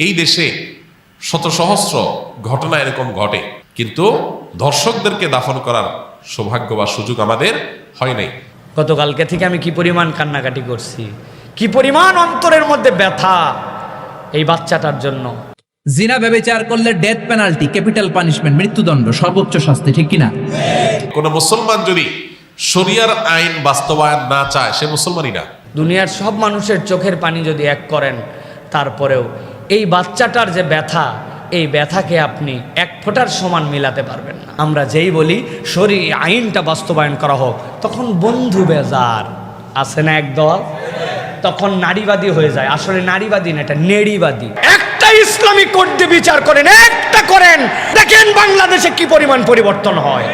এই দেশে শত সহস্র ঘটনা এরকম ঘটে, কিন্তু ধর্ষকদেরকে দাফন করার সৌভাগ্য বা সুযোগ আমাদের হয় নাই। গতকালকে থেকে আমি কি পরিমাণ কান্নাকাটি করছি, কি পরিমাণ অন্তরের মধ্যে ব্যথা এই বাচ্চাটার জন্য। জিনা ব্যভিচার করলে ডেথ পেনাল্টি, ক্যাপিটাল পানিশমেন্ট, মৃত্যুদণ্ড, সর্বোচ্চ শাস্তি, ঠিক কিনা? কোন মুসলমান যদি শরিয়ার আইন বাস্তবায়ন না চায়, সে মুসলমানই না। দুনিয়ার সব মানুষের চোখের পানি যদি এক করেন, তারপরেও এই বাচ্চাটার যে ব্যথা, এই ব্যথাকে আপনি এক ফোঁটার সমান মিলাতে পারবেন না। আমরা যেই বলি শরীর আইনটা বাস্তবায়ন করা হোক, তখন বন্ধু বেজার আছে না একদল, তখন নারীবাদী হয়ে যায়। আসলে নারীবাদী না, এটা নেড়িবাদী। একটা ইসলামী কোড দিয়ে বিচার করেন, একটা করেন, দেখেন বাংলাদেশে কি পরিমাণ পরিবর্তন হয়।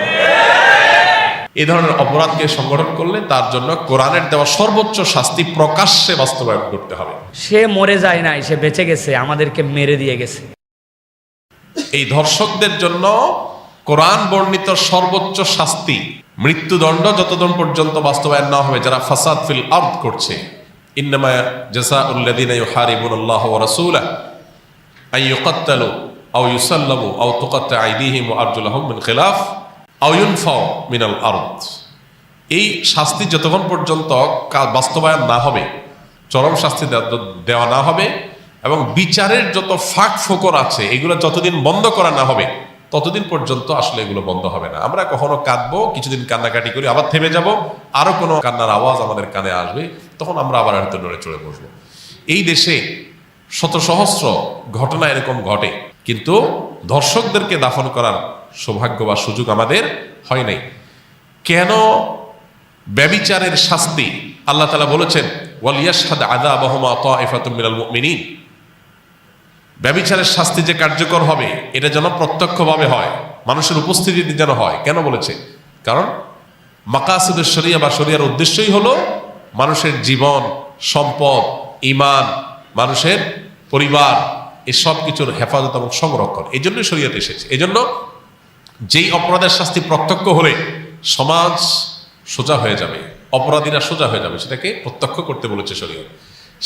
এই ধরনের অপরাধকে সংগঠন করলে তার জন্য কোরআনের দেওয়া সর্বোচ্চ শাস্তি প্রকাশ্যে বাস্তবায়ন করতে হবে। সে মরে যায় নাই, সে বেঁচে গেছে, আমাদেরকে মেরে দিয়ে গেছে। এই ধর্ষকদের জন্য কোরআন বর্ণিত সর্বোচ্চ শাস্তি মৃত্যুদণ্ড, যতদিন পর্যন্ত বাস্তবায়ন না হবে যারা ফাসাদ ফিল আরদ করছে। ইন্নামা জাযাউল্লাযীনা ইউহারিবুনাল্লাহ ওয়া রাসূলাহু আন ইউকাত্তালু আও ইউসাল্লাবু আও তুকাত্তা আইদিহিম ওয়া আরজুলুহুম মিন খিলাফ আও ইউনফাউ মিনাল আরদ। এই শাস্তি যতক্ষণ পর্যন্ত বাস্তবায়ন না হবে, চরম শাস্তি দেওয়া না হবে, এবং বিচারের যত ফাঁক ফোকর আছে এগুলো যতদিন বন্ধ করা না হবে, ততদিন পর্যন্ত আসলে এগুলো বন্ধ হবে না। আমরা কখনো কাঁদবো, কিছুদিন কান্নাকাটি করি, আবার থেমে যাব, আরো কোনো কান্নার আওয়াজ আমাদের কানে আসবে, তখন আমরা আবার হয়তো নড়ে চড়ে বসবো। এই দেশে শত সহস্র ঘটনা এরকম ঘটে, কিন্তু ধর্ষকদেরকে দাফন করার সৌভাগ্য বা সুযোগ আমাদের হয় নাই। কেন ব্যভিচারের শাস্তি আল্লাহ তাআলা বলেছেন ওয়ালিয়াশহাদ আযাবাহুমা তাইফাতুম মিনাল মুমিনিন, ব্যভিচারের শাস্তি যে কার্যকর হবে এটা যেন প্রত্যক্ষভাবে হয়, মানুষের উপস্থিতিতে যেন হয়। কেন বলেছে? কারণ মাকাসিদুশ শরিয়া বা শরিয়ার উদ্দেশ্যই হলো মানুষের জীবন, সম্পদ, ঈমান, মানুষের পরিবার, এই সব কিছুর হেফাজত এবং সংরক্ষণ। এই জন্যই শরিয়াত এসেছে। এই জন্য যেই অপরাধের শাস্তি প্রত্যক্ষ হলে সমাজ সোজা হয়ে যাবে, অপরাধীরা সোজা হয়ে যাবে, সেটাকে প্রত্যক্ষ করতে বলেছে শরিয়ত।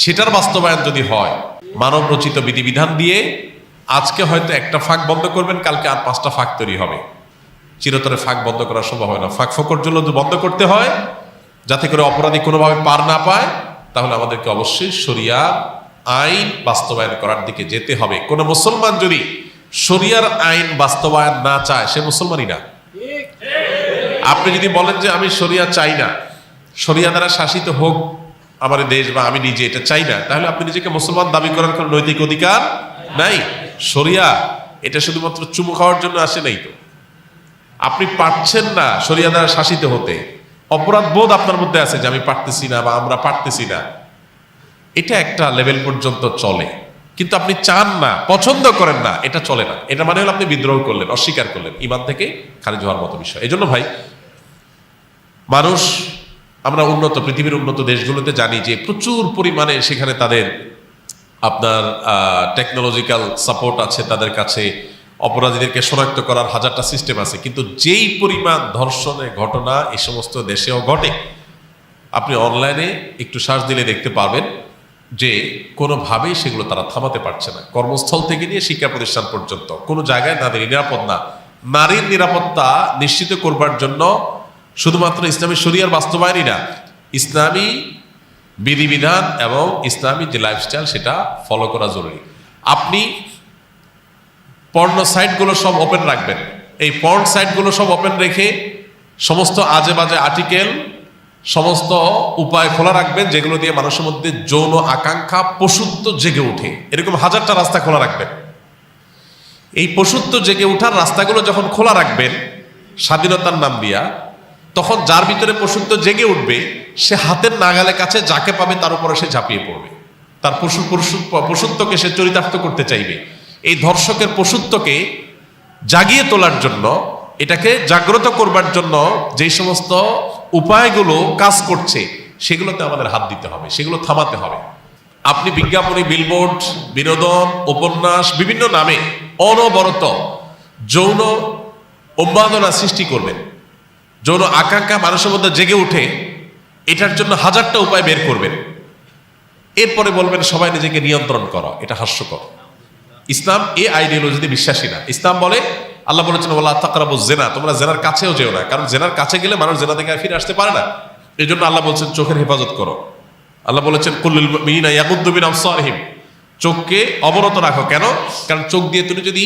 সেটার বাস্তবায়ন যদি হয় মানব রচিত বিধিবিধান দিয়ে, আজকে হয়তো একটা ফাঁক বন্ধ করবেন, কালকে আর 5টা ফাঁক তৈরি হবে। চিরতরে ফাঁক বন্ধ করা সম্ভব হয় না। ফাঁক ফোকর জন্য যদি বন্ধ করতে হয় যাতে করে অপরাধী কোনোভাবে পার না পায়, তাহলে আমাদেরকে অবশ্যই শরিয়ার আইন বাস্তবায়ন করার দিকে যেতে হবে। কোনো মুসলমান যদি শরিয়ার আইন বাস্তবায়ন না চায়, সে মুসলমানই না। আপনি যদি বলেন যে আমি শরিয়া চাই না, শরিয়া দ্বারা শাসিত হোক আমার দেশ বা আমি নিজে, এটা চাই না, তাহলে আপনি নিজেকে মুসলমান দাবি করার কোনো নৈতিক অধিকার নাই। শরিয়া এটা শুধুমাত্র চুমু খাওয়ার জন্য আসে নাই তো। আপনি পারছেন না শরিয়া দ্বারা শাসিত হতে, অপরাধ বোধ আপনার মধ্যে আছে যে আমি পারতেছি না বা আমরা পারতেছি না, এটা একটা লেভেল পর্যন্ত চলে। কিন্তু আপনি চান না, পছন্দ করেন না, এটা চলে না। এটা মানে হলো আপনি বিদ্রোহ করলেন, অস্বীকার করলেন, ঈমান থেকে খারিজ হওয়ার মতো বিষয়। এই জন্য ভাই, মানুষ, আমরা উন্নত পৃথিবীর উন্নত দেশগুলোতে জানি যে প্রচুর পরিমাণে সেখানে তাদের আপনার টেকনোলজিক্যাল সাপোর্ট আছে, তাদের কাছে অপরাধীদেরকে শনাক্ত করার হাজারটা সিস্টেম আছে। কিন্তু যেই পরিমাণ ধর্ষণের ঘটনা এই সমস্ত দেশেও ঘটে, আপনি অনলাইনে একটু সার্চ দিলে দেখতে পারবেন যে কোনোভাবেই সেগুলো তারা থামাতে পারছে না। কর্মস্থল থেকে নিয়ে শিক্ষা প্রতিষ্ঠান পর্যন্ত কোনো জায়গায় তাদের নিরাপদ না। নারীর নিরাপত্তা নিশ্চিত করবার জন্য শুধুমাত্র ইসলামী শরিয়ার বাস্তবায়নই না, ইসলামী বিধিবিধান এবং ইসলামী যে লাইফস্টাইল সেটা ফলো করা জরুরি। আপনি পর্ন সাইটগুলো সব ওপেন রাখবেন, এই পর্ন সাইটগুলো সব ওপেন রেখে সমস্ত আজে বাজে আর্টিকেল, সমস্ত উপায় খোলা রাখবেন যেগুলো দিয়ে মানুষের মধ্যে যৌন আকাঙ্ক্ষা, পশুত্ব জেগে ওঠে। এরকম হাজারটা রাস্তা খোলা রাখবেন। এই পশুত্ব জেগে ওঠার রাস্তাগুলো যখন খোলা রাখবেন স্বাধীনতার নাম দিয়া, তখন যার ভিতরে পশুত্ব জেগে উঠবে সে হাতের নাগালে কাছে যাকে পাবে তার উপরে সে ঝাঁপিয়ে পড়বে, তার পশুত্বকে সে চরিতার্থ করতে চাইবে। এই ধর্ষকের পশুত্বকে জাগিয়ে তোলার জন্য, এটাকে জাগ্রত করবার জন্য যে সমস্ত উপায়গুলো কাজ করছে সেগুলোতে আমাদের হাত দিতে হবে, সেগুলো থামাতে হবে। আপনি বিজ্ঞাপনী, বিলবোর্ড, বিনোদন, উপন্যাস, বিভিন্ন নামে অনবরত যৌন উন্মাদনা সৃষ্টি করবেন, যৌন আকাঙ্ক্ষা মানুষের মধ্যে জেগে উঠে, এটার জন্য হাজারটা উপায় বের করবেন। এরপরে বলবেন সবাই নিজেকে নিয়ন্ত্রণ করো। এটা হাস্যকর। ইসলাম এই আইডিওলজিতে বিশ্বাসী না। ইসলাম বলে, আল্লাহ বলেছেন ওয়ালা তাকরাবুজ জিনা, তোমরা জেনার কাছেও যেও না, কারণ জেনার কাছে গেলে মানুষ জেনা থেকে ফিরে আসতে পারে না। এই জন্য আল্লাহ বলছেন চোখের হেফাজত করো। আল্লাহ বলেছেন কুল্লুল মুমিনিনা ইয়াগুদ্দু মিন আবসারিহিম, চোখকে অবনত রাখো। কেন? কারণ চোখ দিয়ে তুমি যদি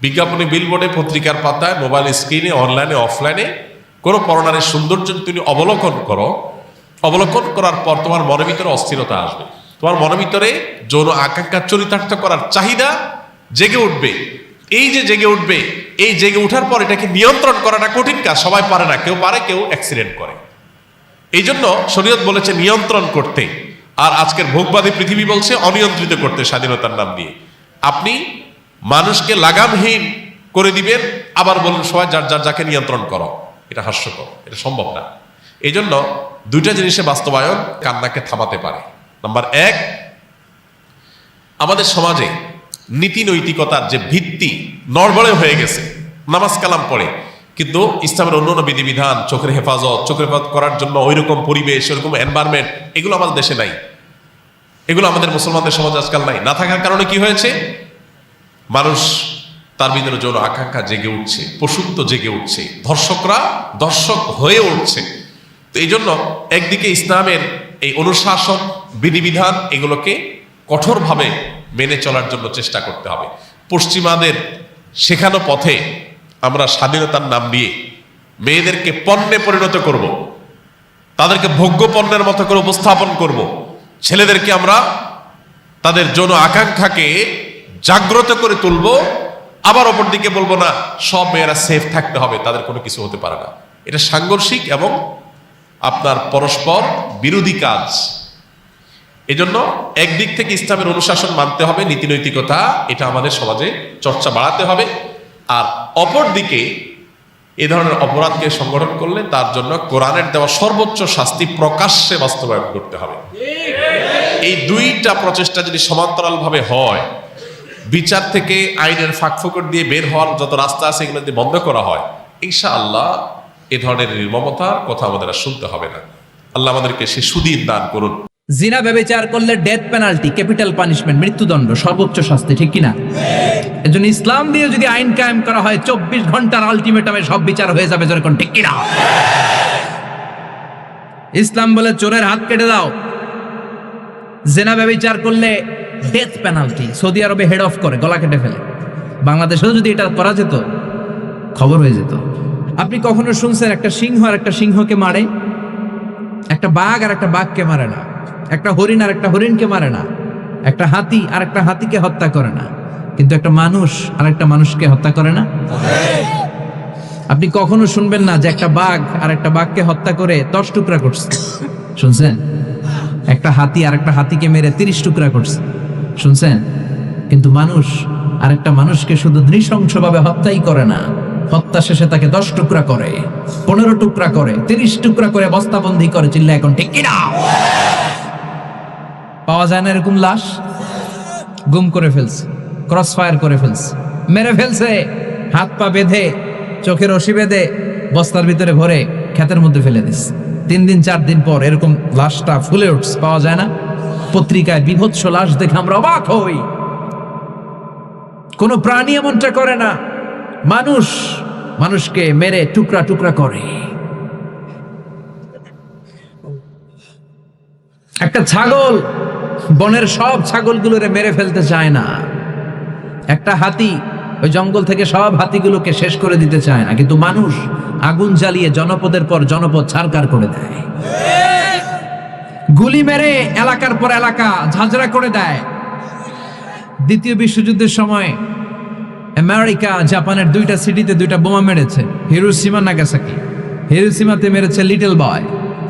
বিজ্ঞাপনে, বিলবোর্ডে, পত্রিকার পাতায়, মোবাইল স্ক্রিনে, অনলাইনে, অফলাইনে কোনো পরনারীর সৌন্দর্য তুমি অবলোকন করো, অবলোকন করার পর তোমার মনের ভিতরে অস্থিরতা আসবে, তোমার মনের ভিতরে যৌন আকাঙ্ক্ষা চরিতার্থ করার চাহিদা জেগে উঠবে। এই যে জেগে উঠবে, এই জেগে ওঠার পর এটাকে নিয়ন্ত্রণ করাটা কঠিন কাজ, সবাই পারে না, কেউ পারে, কেউ অ্যাক্সিডেন্ট করে। এই জন্য শরীয়ত বলেছে নিয়ন্ত্রণ করতে, আর আজকের ভোগবাদী পৃথিবী বলছে অনিয়ন্ত্রিত করতে, স্বাধীনতার নাম দিয়ে। আপনি মানুষকে লাগামহীন করে দিবেন, আবার বলুন সবাই যার যার যাকে নিয়ন্ত্রণ করো। এটা হাস্যকর, এটা সম্ভব না। এই জন্য দুইটা জিনিসে বাস্তবায়ন কান্নাকে থামাতে পারে। নাম্বার এক, আমাদের সমাজে নীতি নৈতিকতার যে ভিত্তি নড়বড়ে হয়ে গেছে। নামাজ কালাম পড়ে, কিন্তু ইসলামের অন্য বিধিবিধান, চোখের হেফাজত করার জন্য ওইরকম পরিবেশ, ওইরকম এনভায়রনমেন্ট, এগুলো আমাদের দেশে নাই। এগুলো আমাদের মুসলমানদের সমাজে আজকাল নাই। না থাকার কারণে কি হয়েছে? মানুষ তার ভিতরে যৌন আকাঙ্ক্ষা জেগে উঠছে, পশুত্ব জেগে উঠছে, ধর্ষকরা দর্শক হয়ে উঠছে। তো এই জন্য একদিকে ইসলামের এই অনুশাসন, বিধিবিধান, এগুলোকে কঠোরভাবে মেনে চলার জন্য চেষ্টা করতে হবে। পশ্চিমাদের শেখানো পথে আমরা স্বাধীনতার নাম দিয়ে মেয়েদেরকে পণ্যে পরিণত করব, তাদেরকে ভোগ্য পণ্যের মতো করে উপস্থাপন করব। ছেলেদেরকে আমরা তাদের যৌন আকাঙ্ক্ষাকে জাগ্রত করে তুলব, আবার অপর দিকে বলবো না সব মেয়েরা সেফ থাকতে হবে, তাদের কোনো কিছু হতে পারে না। এটা সাংঘর্ষিক এবং আপনার পরস্পর বিরোধী কাজ। এজন্য একদিক থেকে ইসলামের অনুশাসন মানতে হবে, নীতি নৈতিকতা, এটা আমাদের সমাজে চর্চা বাড়াতে হবে। আর অপর দিকে এ ধরনের অপরাধকে সংগঠন করলে তার জন্য কোরআনের দেওয়া সর্বোচ্চ শাস্তি প্রকাশ্যে বাস্তবায়ন করতে হবে। এই দুইটা প্রচেষ্টা যদি সমান্তরালভাবে হয়, বিচার থেকে আইনের ফাঁকফোকর দিয়ে বের হওয়ার যত রাস্তা আছে এগুলো যদি বন্ধ করা হয়, ইনশাআল্লাহ এ ধরনের নির্মমতার কথা আমাদের আর শুনতে হবে না। আল্লাহ আমাদেরকে সে সুদিন দান করুন। জিনা ব্যভিচার করলে ডেথ পেনাল্টি, ক্যাপিটাল পানিশমেন্ট, মৃত্যুদণ্ড, সর্বোচ্চ শাস্তি, ঠিক কিনা? এজন্য ইসলাম দিয়ে যদি আইন কায়েম করা হয় 24 ঘন্টার আলটিমেটামে সব বিচার হয়ে যাবে, যেরকম, ঠিক কিনা? ইসলাম বলে চোরের হাত কেটে দাও। জিনা ব্যভিচার করলে ডেথ পেনাল্টি। সৌদি আরবে হেড অফ করে, গলা কেটে ফেলে। বাংলাদেশেও যদি এটা করা যেত, খবর হয়ে যেত। আপনি কখনো শুনছেন একটা সিংহ আর একটা সিংহকে মারে? একটা বাঘ আর একটা বাঘকে মারে না, একটা হরিণ আর একটা হরিণকে মারে না, একটা হাতি আর একটা হাতিকে হত্যা করে না, কিন্তু একটা মানুষ আর একটা মানুষকে হত্যা করে না। আপনি কখনো শুনবেন না যে একটা বাঘ আর একটা বাঘকে হত্যা করে 10 টুকরা করছে? শুনছেন? একটা হাতি আর একটা হাতিকে মেরে 30 টুকরা করছে, শুনছেন? কিন্তু মানুষ আর একটা মানুষকে শুধু নৃশংসভাবে হত্যাই করে না, হত্যা শেষে তাকে 10 টুকরা করে, 15 টুকরা করে, 30 টুকরা করে বস্তাবন্দি করে। চিল্লা এখন, ঠিক কিনা? পাওয়া যায় না এরকম লাশ? গুম করে ফেলছে, ক্রস ফায়ার করে ফেলছে, মেরে ফেলছে, হাত পা বেঁধে, চোখের রশি বেঁধে, বস্তার ভিতরে ভরে ক্ষেতের মধ্যে ফেলে দিচ্ছে। 3 দিন 4 দিন পর এরকম লাশটা ফুলে উঠছে, পাওয়া যায় না? পত্রিকায় বিভৎস লাশ দেখে আমরা অবাক হই। কোন প্রাণী এমনটা করে না, মানুষ মানুষকে মেরে টুকরা টুকরা করে। একটা ছাগল বনের সব ছাগলগুলোরে মেরে ফেলতে চায় না, একটা হাতি ওই জঙ্গল থেকে সব হাতিগুলোকে শেষ করে দিতে চায় না, কিন্তু মানুষ আগুন জ্বালিয়ে জনপদের পর জনপদ ছারকার করে দেয়, গুলি মেরে এলাকার পর এলাকা ঝাঁঝরা করে দেয়। দ্বিতীয় বিশ্বযুদ্ধের সময় আমেরিকা জাপানের 2টা সিটিতে 2টা বোমা মেরেছে, হিরোশিমা নাগাসাকি। হিরোশিমাতে মেরেছে লিটল বয়,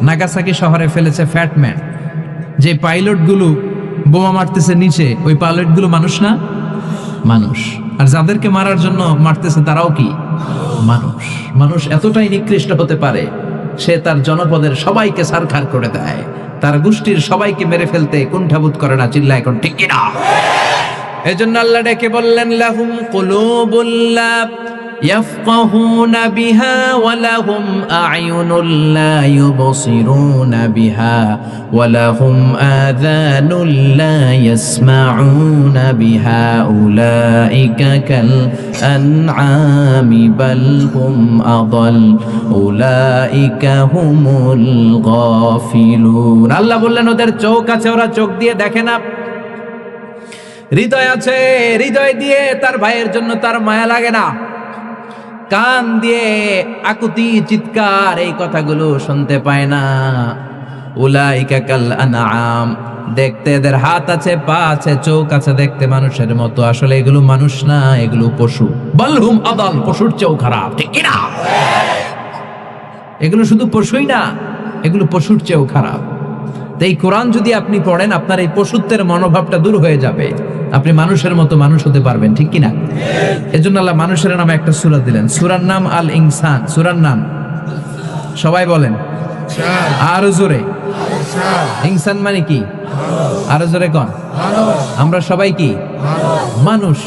নাগাসাকি শহরে ফেলেছে ফ্যাট ম্যান। যে পাইলটগুলো বোমা মারতেছে নিচে, ওই পাইলটগুলো মানুষ না? মানুষ। আর যাদেরকে মারার জন্য মারতেছে তারাও কি মানুষ? মানুষ এতটাই নিকৃষ্ট হতে পারে, সে তার জনপদের সবাইকে ছারখার করে দেয়, তার গোষ্ঠীর সবাইকে মেরে ফেলতে কুণ্ঠাবোধ করে না। চিল্লা এখন, ঠিক কিনা? এজন্য আল্লাহ ডেকে বললেন লাহুম কুলুবুল লা يفقهون بها ولهم أعين لا يبصرون بها ولهم آذان لا يسمعون بها أولئك كالأنعام بل هم أضل أولئك هم الغافلون আল্লাহ বললেন ওদের চোখ আছে ওরা চোখ দিয়ে দেখে না হৃদয় আছে হৃদয় দিয়ে তার ভাইয়ের জন্য তার মায়া লাগে না কান দিয়ে আকুতি চিৎকার এই কথাগুলো শুনতে পায় না উলাইকা কাল আনআম দেখতে এদের হাত আছে পা আছে চোখ আছে দেখতে মানুষের মতো আসলে এগুলো মানুষ না এগুলো পশু বলহুম আদাল পশুর চেয়েও খারাপ ঠিক কি না এগুলো শুধু পশুই না এগুলো পশুর চেয়েও খারাপ তাই কোরআন যদি আপনি পড়েন আপনার এই পশুত্বের মনোভাবটা দূর হয়ে যাবে আপনি মানুষের মতো মানুষ হতে পারবেন ঠিক কি না এজন্য আল্লাহ মানুষের নামে একটা সূরা দিলেন সূরার নাম আল ইনসান সূরার নাম সবাই বলেন আরো জোরে ইনসান মানে কি আরো জোরে কোন আমরা সবাই কি মানুষ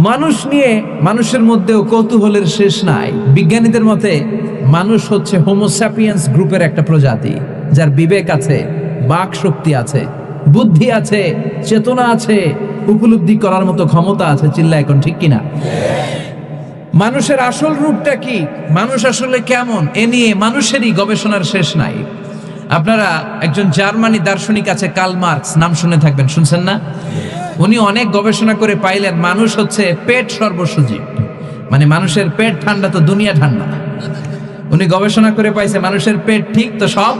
মানুষ নিয়ে মানুষের মধ্যেও কৌতূহলের শেষ নাই বিজ্ঞানীদের মতে মানুষ হচ্ছে হোমোস্যাপিয়েন্স গ্রুপের একটা প্রজাতি যার বিবেক আছে বাক শক্তি আছে বুদ্ধি আছে চেতনা আছে উপলব্ধি করার মতো ক্ষমতা আছে চিল্লা এখন ঠিক কিনা মানুষের আসল রূপটা কি মানুষ আসলে কেমন এ নিয়ে মানুষেরই গবেষণার শেষ নাই আপনারা একজন জার্মানি দার্শনিক আছে কার্ল মার্কস নাম শুনে থাকবেন শুনছেন না উনি অনেক গবেষণা করে পাইলেন মানুষ হচ্ছে পেট সর্বসজীব মানে মানুষের পেট ঠান্ডা তো দুনিয়া ঠান্ডা উনি গবেষণা করে পাইছে মানুষের পেট ঠিক তো সব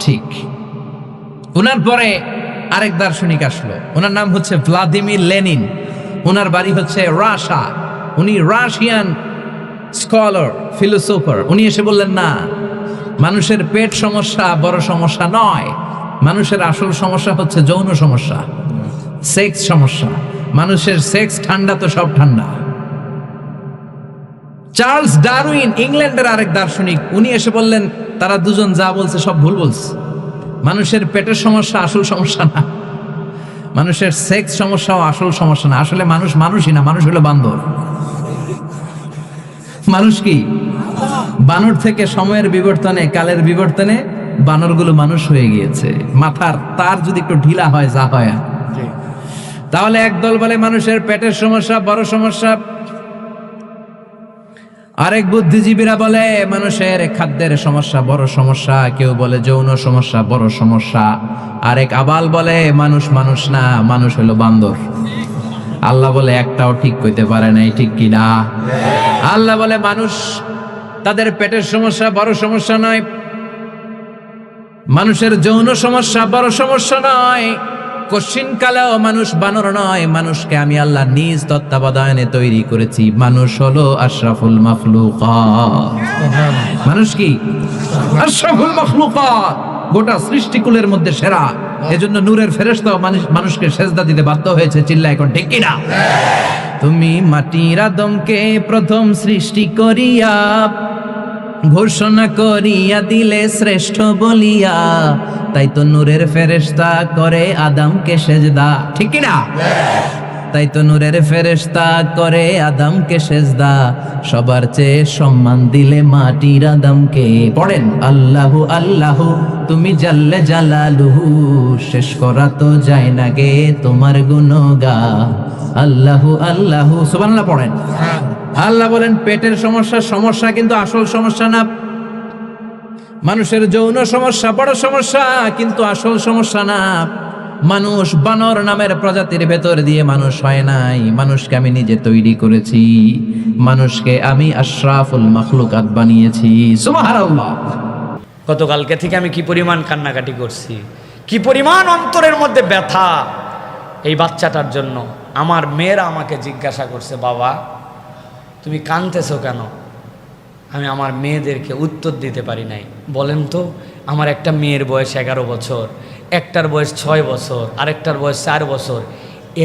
ঠিক উনার পরে আরেক দার্শনিক আসলো ওনার নাম হচ্ছে ভ্লাদিমির লেনিন ওনার বাড়ি হচ্ছে রাশিয়া উনি রাশিয়ান স্কলার ফিলোসোফার উনি এসে বললেন না মানুষের পেট সমস্যা বড় সমস্যা নয় মানুষের আসল সমস্যা হচ্ছে যৌন সমস্যা সেক্স সমস্যা মানুষের সেক্স ঠান্ডা তো সব ঠান্ডা চার্লস ডারউইন ইংল্যান্ডের আরেক দার্শনিক উনি এসে বললেন তারা দুজন যা বলছে সব ভুল বলছে মানুষের পেটের সমস্যা আসল সমস্যা না মানুষের সেক্স সমস্যাও আসল সমস্যা না আসলে মানুষ মানুষই না মানুষ হলো বান্দর মানুষ কি বানর থেকে সময়ের বিবর্তনে কালের বিবর্তনে বানরগুলো মানুষ হয়ে গিয়েছে মাথার তার যদি একটু ঢিলা হয় যা হয় তাহলে একদল বলে মানুষের পেটের সমস্যা বড় সমস্যা আরেক বুদ্ধিজীবীরা বলে মানুষের খাদ্যের সমস্যা বড় সমস্যা কেউ বলে যৌন সমস্যা বড় সমস্যা আরেক আবাল বলে মানুষ মানুষ না মানুষ হলো বান্দর আল্লাহ বলে একটাও ঠিক কইতে পারে নাই ঠিক কি না আল্লাহ বলে মানুষ তাদের পেটের সমস্যা বড় সমস্যা নয় মানুষের যৌন সমস্যা বড় সমস্যা নয় কশিন কালেও মানুষ বানর নয় মানুষকে আমি আল্লাহ নিজ তত্ত্বাবধানে তৈরি করেছি মানুষ হলো আশরাফুল মাখলুকাত মানুষ কি আশরাফুল মাখলুকাত গোটা সৃষ্টিকুলের মধ্যে সেরা এজন্য নূরের ফেরেশতা মানুষকে সেজদা দিতে বাধ্য হয়েছে চিল্লা এখন ঠিক কিনা তুমি মাটির আদমকে প্রথম সৃষ্টি করিয়া ঘোষণা করিয়া দিলে শ্রেষ্ঠ বলিয়া তাই তো নূরের ফেরেশতা করে আদমকে সেজদা ঠিক কি না তাই তো নূরের ফেরেশতা করে আদমকে সেজদা সবার চেয়ে সম্মান দিলে মাটির আদমকে পড়েন আল্লাহু আল্লাহু তুমি জাল্লে জালালুহু শেষ করা তো যায় না গে তোমার গুণগান আল্লাহু আল্লাহু সুবহানাল্লাহ পড়েন আল্লাহ বলেন পেটের সমস্যা কিন্তু আসল সমস্যা না মানুষের যৌন সমস্যা বড় সমস্যা কিন্তু আসল সমস্যা না মানুষ বানর নামের প্রজাতির ভেতর দিয়ে মানুষ হয় নাই মানুষকে আমি নিজে তৈরি করেছি মানুষকে আমি আশরাফুল মাখলুকাত বানিয়েছি সুবহানাল্লাহ গতকালকে থেকে আমি কি পরিমাণ কান্নাকাটি করছি কি পরিমাণ অন্তরের মধ্যে ব্যথা এই বাচ্চাটার জন্য আমার মেয়েরা আমাকে জিজ্ঞাসা করছে বাবা তুমি কাঁদতেছো কেন আমি আমার মেয়েদেরকে উত্তর দিতে পারি নাই বলেন তো আমার একটা মেয়ের বয়স 11 বছর একটার বয়স 6 বছর আরেকটার বয়স 4 বছর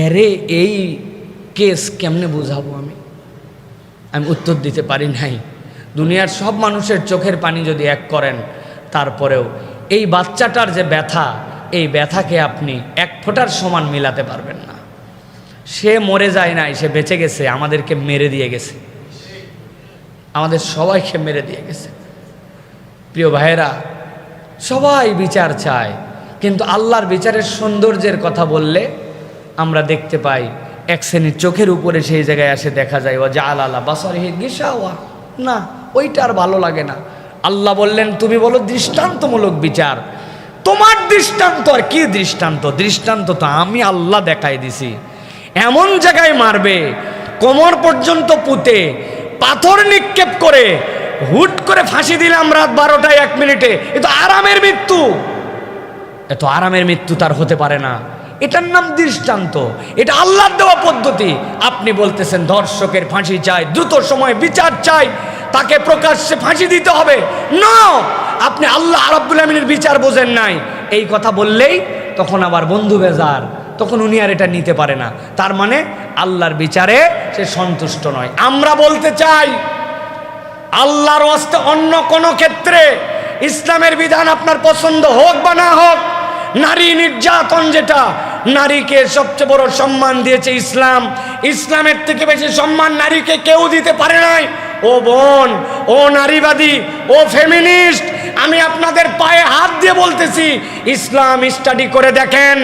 এরে এই কেস কেমনে বুঝাবো আমি উত্তর দিতে পারি নাই দুনিয়ার সব মানুষের চোখের পানি যদি এক করেন তারপরেও এই বাচ্চাটার যে ব্যথা এই ব্যথাকে আপনি এক ফোঁটার সমান মিলাতে পারবেন না সে মরে যায় নাই সে বেঁচে গেছে আমাদেরকে মেরে দিয়ে গেছে আমাদের সবাইকে মেরে দিয়ে গেছে। প্রিয় ভাইয়েরা, সবাই বিচার চায়, কিন্তু আল্লাহর বিচারের সৌন্দর্যের কথা বললে আমরা দেখতে পাই এক শ্রেণীর চোখের উপরে সেই জায়গায় আসে দেখা যায় ও যা আল্লাহ বাসারিহি গিশাওয়া, না ওইটা আর ভালো লাগে না। আল্লাহ বললেন তুমি বলো দৃষ্টান্তমূলক বিচার, তোমার দৃষ্টান্ত আর কি দৃষ্টান্ত? দৃষ্টান্ত তো আমি আল্লাহ দেখাই দিছি। এমন জায়গায় মারবে কোমর পর্যন্ত পুঁতে পাথর নিক্ষেপ করে হুট করে ফাঁসি দিলাম রাত 12টায় 1 মিনিটে, এ তো আরামের মৃত্যু। এত আরামের মৃত্যু তার হতে পারে না। এটার নাম দৃষ্টান্ত, এটা আল্লাহর দেওয়া পদ্ধতি। আপনি বলতেছেন ধর্ষকের ফাঁসি চাই, দ্রুত সময় বিচার চাই, তাকে প্রকাশ্যে ফাঁসি দিতে হবে। না, আপনি আল্লাহ রাব্বুল আমিনের বিচার বোঝেন নাই, এই কথা বললেই তখন আবার বন্ধু বেজার, তখন উনি আর এটা নিতে পারে না। তার মানে আল্লাহর বিচারে সে সন্তুষ্ট নয়। আমরা বলতে চাই আল্লাহর ওয়াস্তে অন্য কোনো ক্ষেত্রে ইসলামের বিধান আপনার পছন্দ হোক বা না হোক, নারী নির্যাতন, যেটা নারীকে সবচেয়ে বড় সম্মান দিয়েছে ইসলাম, ইসলামের থেকে বেশি সম্মান নারীকে কেউ দিতে পারে নাই। ও বোন, ও নারীবাদী, ও ফেমিনিস্ট, আমি আপনাদের পায়ে হাত দিয়ে বলতেছি, ইসলাম স্টাডি করে দেখেন।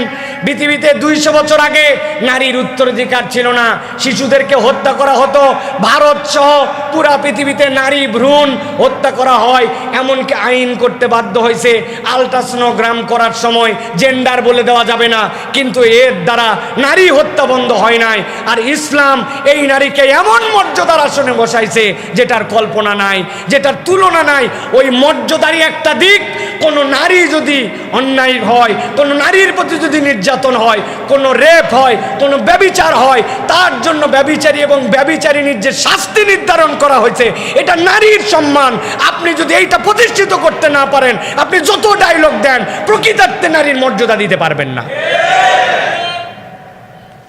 পৃথিবীতে 200 বছর আগে নারীর উত্তরাধিকার ছিল না, শিশুদেরকে হত্যা করা হতো। ভারত সহ পুরা পৃথিবীতে নারী ভ্রূণ হত্যা করা হয়, এমনকি আইন করতে বাধ্য হয়েছে আলট্রাসোনোগ্রাম করার সময় জেন্ডার বলে দেওয়া যাবে না, কিন্তু এর দ্বারা নারী হত্যা বন্ধ হয় নাই। আর ইসলাম এই নারীকে এমন মর্যাদার আসনে বসাইছে যেটার কল্পনা নাই, যেটার তুলনা নাই। ওই মর্যাদারই একটা দিক, কোনো নারী যদি অন্যায় হয়, কোনো নারীর প্রতি যদি নির্যাতন হয়, কোনো রেপ হয়, কোনো ব্যভিচার হয়, তার জন্য ব্যভিচারী এবং ব্যভিচারিণীর যে শাস্তি নির্ধারণ করা হয়েছে, এটা নারীর সম্মান। আপনি যদি এইটা প্রতিষ্ঠিত করতে না পারেন, আপনি যত ডায়লগ দেন, প্রকৃতার্থে নারীর মর্যাদা দিতে পারবেন না।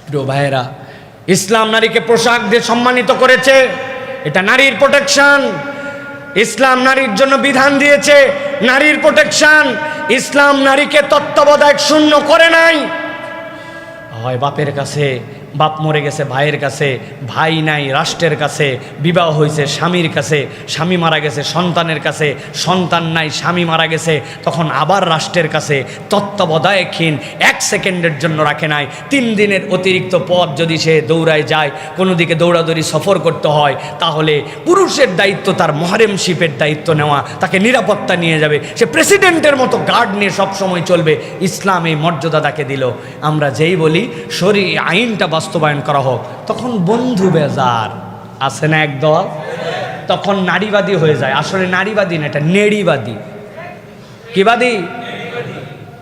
প্রিয় ভাইয়েরা, ইসলাম নারীকে পোশাক দিয়ে সম্মানিত করেছে, এটা নারীর প্রোটেকশন। ইসলাম নারীর জন্য বিধান দিয়েছে, নারীর প্রোটেকশন। ইসলাম নারীকে তত্ত্বাবধায়ক শূন্য করে নাই। হয় বাপের কাছে, বাপ মরে গেছে ভাইয়ের কাছে, ভাই নাই রাষ্ট্রের কাছে, বিবাহ হয়েছে স্বামীর কাছে, স্বামী মারা গেছে সন্তানের কাছে, সন্তান নাই স্বামী মারা গেছে, তখন আবার রাষ্ট্রের কাছে তত্ত্বাবধায়কহীন, 1 সেকেন্ডের জন্য রাখে নাই। 3 দিনের অতিরিক্ত পথ যদি সে দৌড়ায় যায়, কোনো দিকে দৌড়াদৌড়ি সফর করতে হয়, তাহলে পুরুষের দায়িত্ব তার মহরেমশিপের দায়িত্ব নেওয়া, তাকে নিরাপত্তা নিয়ে যাবে, সে প্রেসিডেন্টের মতো গার্ড নিয়ে সবসময় চলবে। ইসলাম এই মর্যাদা তাকে দিল। আমরা যেই বলি শরীয়ত আইনটা বাস্তবায়ন করা হোক, তখন বন্ধু বেজার আছে না একদল, তখন নারীবাদী হয়ে যায়। আসলে নারীবাদী না, এটা নেড়িবাদী। কিবাদী?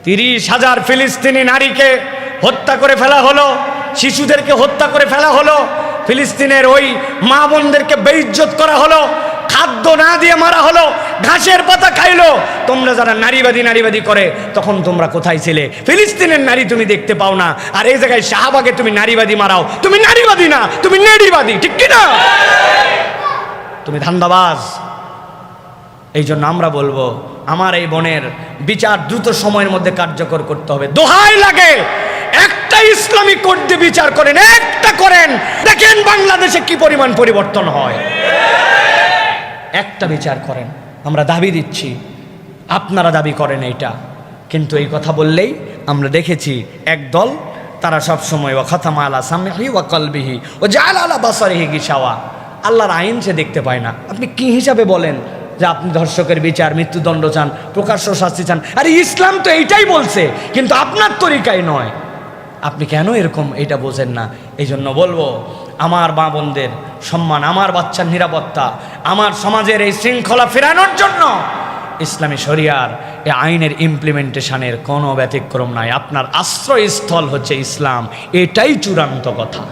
30,000 ফিলিস্তিনি নারীকে হত্যা করে ফেলা হলো, শিশুদেরকে হত্যা করে ফেলা হলো, ফিলিস্তিনের ওই মা বোনদেরকে বেইজ্জত করা হলো, খাদ্য না দিয়ে মারা হলো, ঘাসের পাতা খাইলো। তোমরা যারা নারীবাদী করে, তখন তোমরা কোথায় ছিলে? ফিলিস্তিনের নারী তুমি দেখতে পাও না, আর এই জায়গায় শাহবাগে তুমি নারীবাদী মারাও। তুমি নারীবাদী না, তুমি নেড়িবাদী, ঠিক কিনা? তুমি ধান্দাবাজ। এই জন্য আমরা বলবো, আমার এই বোনের বিচার দ্রুত সময়ের মধ্যে কার্যকর করতে হবে। দোহাই লাগে, একটা ইসলামী কোড দিয়ে বিচার করেন, একটা করেন, দেখেন বাংলাদেশে কি পরিমাণ পরিবর্তন হয়। একটা বিচার করেন। আমরা দাবি দিচ্ছি, আপনারা দাবি করেন এইটা, কিন্তু এই কথা বললেই আমরা দেখেছি একদল, তারা সব সময় ওয়া খাতামা আলা সামঈহি ওয়া কলবিহি ওয়া জাআলা আলা বাসারিহি গিশাওয়া, আল্লাহর আইন সে দেখতে পায় না। আপনি কি হিসাবে বলেন যে আপনি ধর্ষকের বিচার, মৃত্যুদণ্ড চান, প্রকাশ্য শাস্তি চান? আরে ইসলাম তো এইটাই বলছে, কিন্তু আপনার তরিকায় নয়। আপনি কেন এরকম এটা বোঝেন না? এই জন্য বলবো, আমার মা বোনদের সম্মান, আমার বাচ্চার নিরাপত্তা, আমার সমাজের এই শৃঙ্খলা ফেরানোর জন্য ইসলামী শরিয়ার এই আইনের ইমপ্লিমেন্টেশনের কোনো ব্যতিক্রম নাই। আপনার আশ্রয়স্থল হচ্ছে ইসলাম, এটাই চূড়ান্ত কথা।